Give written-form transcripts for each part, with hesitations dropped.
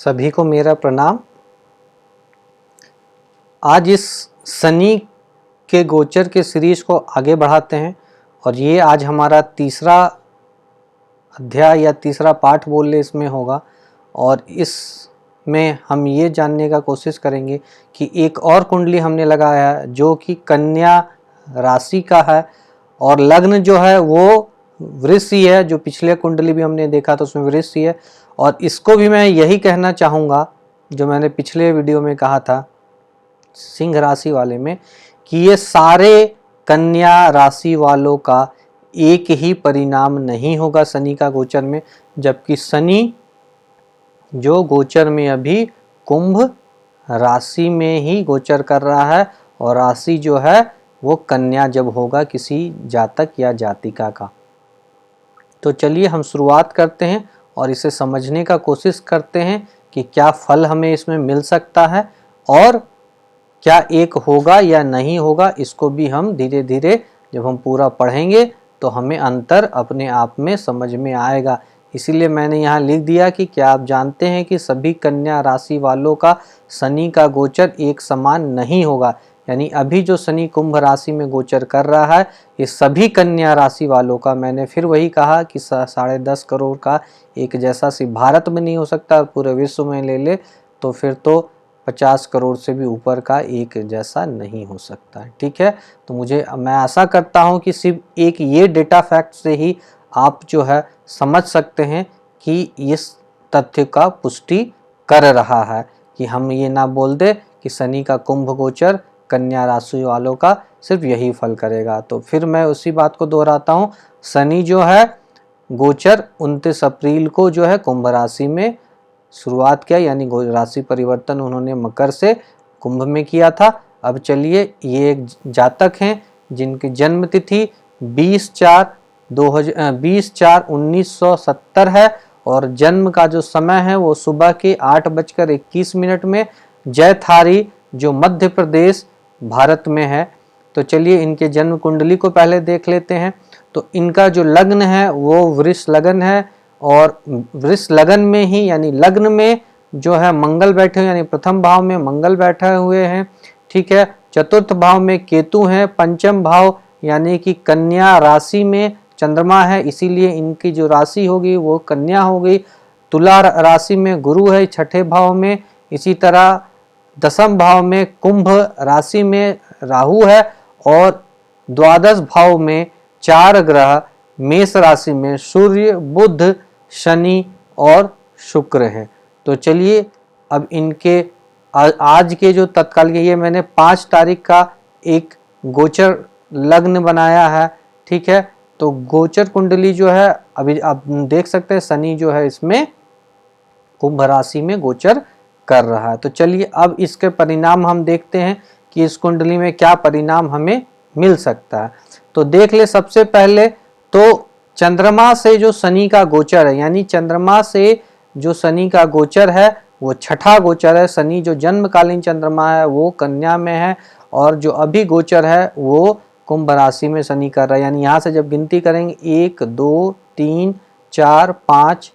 सभी को मेरा प्रणाम। आज इस शनि के गोचर के सीरीज को आगे बढ़ाते हैं और ये आज हमारा तीसरा अध्याय या तीसरा पाठ बोल ले इसमें होगा। और इसमें हम ये जानने का कोशिश करेंगे कि एक और कुंडली हमने लगाया है जो कि कन्या राशि का है और लग्न जो है वो वृष ही है। जो पिछले कुंडली भी हमने देखा था उसमें वृष ही है। और इसको भी मैं यही कहना चाहूँगा जो मैंने पिछले वीडियो में कहा था सिंह राशि वाले में, कि ये सारे कन्या राशि वालों का एक ही परिणाम नहीं होगा शनि का गोचर में। जबकि शनि जो गोचर में अभी कुंभ राशि में ही गोचर कर रहा है और राशि जो है वो कन्या जब होगा किसी जातक या जातिका का। तो चलिए हम शुरुआत करते हैं और इसे समझने का कोशिश करते हैं कि क्या फल हमें इसमें मिल सकता है और क्या एक होगा या नहीं होगा। इसको भी हम धीरे धीरे जब हम पूरा पढ़ेंगे तो हमें अंतर अपने आप में समझ में आएगा। इसीलिए मैंने यहाँ लिख दिया कि क्या आप जानते हैं कि सभी कन्या राशि वालों का शनि का गोचर एक समान नहीं होगा। यानी अभी जो शनि कुंभ राशि में गोचर कर रहा है ये सभी कन्या राशि वालों का, मैंने फिर वही कहा कि 10.5 करोड़ का एक जैसा सिर्फ भारत में नहीं हो सकता और पूरे विश्व में ले ले तो फिर तो 50 करोड़ से भी ऊपर का एक जैसा नहीं हो सकता है। ठीक है, तो मैं आशा करता हूं कि सिर्फ एक ये डेटा फैक्ट से ही आप जो है समझ सकते हैं कि इस तथ्य का पुष्टि कर रहा है कि हम ये ना बोल दे कि शनि का कुंभ गोचर कन्या राशि वालों का सिर्फ यही फल करेगा। तो फिर मैं उसी बात को दोहराता हूँ, शनि जो है गोचर 29 अप्रैल को जो है कुंभ राशि में शुरुआत किया, यानी राशि परिवर्तन उन्होंने मकर से कुंभ में किया था। अब चलिए ये एक जातक हैं जिनकी जन्म तिथि 20/4/1970 है और जन्म का जो समय है वो सुबह के 8:21 में जैथारी जो मध्य प्रदेश भारत में है। तो चलिए इनके जन्म कुंडली को पहले देख लेते हैं। तो इनका जो लग्न है वो वृष लग्न है और वृष लग्न में ही यानी लग्न में जो है मंगल बैठे हुए, यानी प्रथम भाव में मंगल बैठे हुए हैं। ठीक है, चतुर्थ भाव में केतु हैं, पंचम भाव यानी कि कन्या राशि में चंद्रमा है, इसीलिए इनकी जो राशि होगी वो कन्या होगी। तुला राशि में गुरु है छठे भाव में, इसी तरह दसम भाव में कुंभ राशि में राहु है और द्वादश भाव में 4 ग्रह मेष राशि में सूर्य, बुध, शनि और शुक्र है। तो चलिए अब इनके आज के जो तत्काल ये मैंने 5 तारीख का एक गोचर लग्न बनाया है। ठीक है, तो गोचर कुंडली जो है अभी आप देख सकते हैं शनि जो है इसमें कुंभ राशि में गोचर कर रहा है। तो चलिए अब इसके परिणाम हम देखते हैं कि इस कुंडली में क्या परिणाम हमें मिल सकता है। तो देख ले, सबसे पहले तो चंद्रमा से जो शनि का गोचर है, यानी चंद्रमा से जो शनि का गोचर है वो छठा गोचर है। शनि जो जन्मकालीन चंद्रमा है वो कन्या में है और जो अभी गोचर है वो कुंभ राशि में शनि कर रहा है। यानी यहाँ से जब गिनती करेंगे 1 2 3 4 5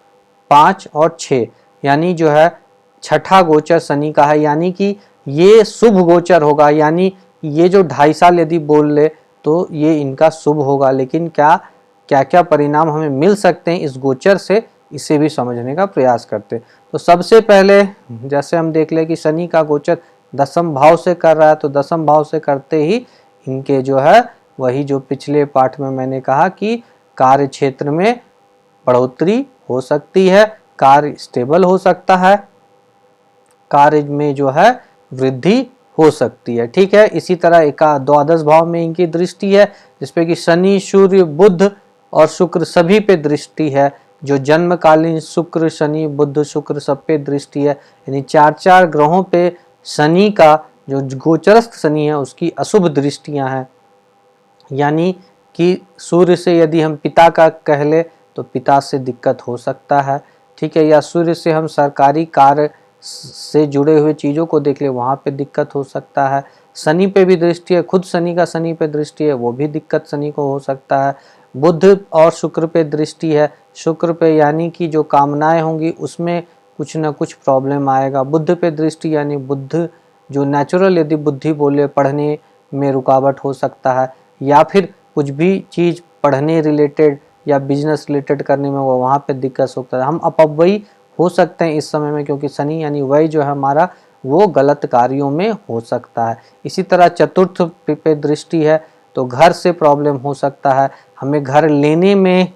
5 और 6, यानी जो है छठा गोचर शनि का है। यानी कि ये शुभ गोचर होगा, यानी ये जो 2.5 साल यदि बोल ले तो ये इनका शुभ होगा। लेकिन क्या क्या परिणाम हमें मिल सकते हैं इस गोचर से, इसे भी समझने का प्रयास करते हैं। तो सबसे पहले जैसे हम देख ले कि शनि का गोचर दसम भाव से कर रहा है, तो दसम भाव से करते ही इनके जो है वही जो पिछले पाठ में मैंने कहा कि कार्य क्षेत्र में बढ़ोतरी हो सकती है, कार्य स्टेबल हो सकता है, कार्य में जो है वृद्धि हो सकती है। ठीक है, इसी तरह एक द्वादश भाव में इनकी दृष्टि है जिसपे कि शनि, सूर्य, बुध और शुक्र सभी पे दृष्टि है। जो जन्मकालीन शुक्र, शनि, बुध, शुक्र सब पे दृष्टि है। यानी 4 ग्रहों पे शनि का जो गोचरस्थ शनि है उसकी अशुभ दृष्टियां हैं। यानी कि सूर्य से यदि हम पिता का कह ले तो पिता से दिक्कत हो सकता है। ठीक है, या सूर्य से हम सरकारी कार्य से जुड़े हुए चीज़ों को देख ले वहाँ पे दिक्कत हो सकता है। शनि पे भी दृष्टि है, खुद शनि का शनि पे दृष्टि है, वो भी दिक्कत शनि को हो सकता है। बुध और शुक्र पे दृष्टि है, शुक्र पे यानी कि जो कामनाएं होंगी उसमें कुछ ना कुछ प्रॉब्लम आएगा। बुध पे दृष्टि यानी बुध जो नेचुरल यदि बुद्धि बोले पढ़ने में रुकावट हो सकता है, या फिर कुछ भी चीज़ पढ़ने रिलेटेड या बिजनेस रिलेटेड करने में वो वहाँ पे दिक्कत हो सकता है। हम अपव्ययी हो सकते हैं इस समय में, क्योंकि शनि यानी व्यय जो है हमारा वो गलत कार्यों में हो सकता है। इसी तरह चतुर्थ पे दृष्टि है तो घर से प्रॉब्लम हो सकता है, हमें घर लेने में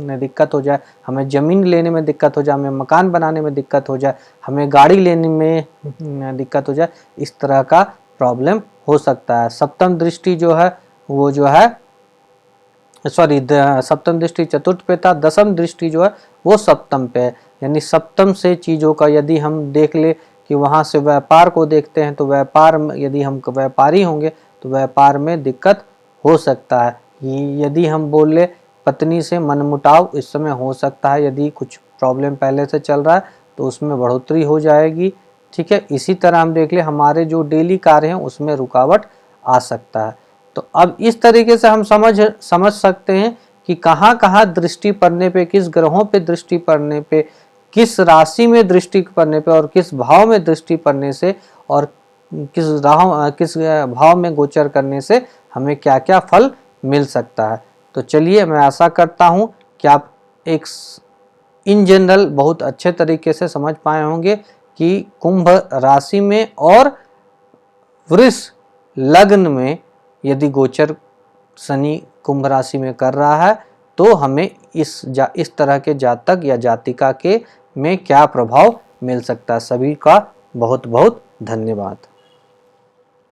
दिक्कत हो जाए, हमें ज़मीन लेने में दिक्कत हो जाए, हमें मकान बनाने में दिक्कत हो जाए, हमें गाड़ी लेने में दिक्कत हो जाए, इस तरह का प्रॉब्लम हो सकता है। सप्तम दृष्टि जो है वो जो है सप्तम दृष्टि चतुर्थ पे था, दसम दृष्टि जो है वो सप्तम पे है। यानी सप्तम से चीज़ों का यदि हम देख ले कि वहाँ से व्यापार को देखते हैं तो व्यापार में यदि हम व्यापारी होंगे तो व्यापार में दिक्कत हो सकता है। यदि हम बोल ले पत्नी से मनमुटाव इस समय हो सकता है, यदि कुछ प्रॉब्लम पहले से चल रहा है तो उसमें बढ़ोतरी हो जाएगी। ठीक है, इसी तरह हम देख ले हमारे जो डेली कार्य हैं उसमें रुकावट आ सकता है। तो अब इस तरीके से हम समझ सकते हैं कि कहाँ कहाँ दृष्टि पड़ने पे, किस ग्रहों पे दृष्टि पड़ने पे, किस राशि में दृष्टि पड़ने पे और किस भाव में दृष्टि पड़ने से और किस भाव में गोचर करने से हमें क्या क्या फल मिल सकता है। तो चलिए, मैं आशा करता हूँ कि आप एक इन जनरल बहुत अच्छे तरीके से समझ पाए होंगे कि कुंभ राशि में और वृष लग्न में यदि गोचर शनि कुंभ राशि में कर रहा है तो हमें इस तरह के जातक या जातिका के में क्या प्रभाव मिल सकता है। सभी का बहुत बहुत धन्यवाद।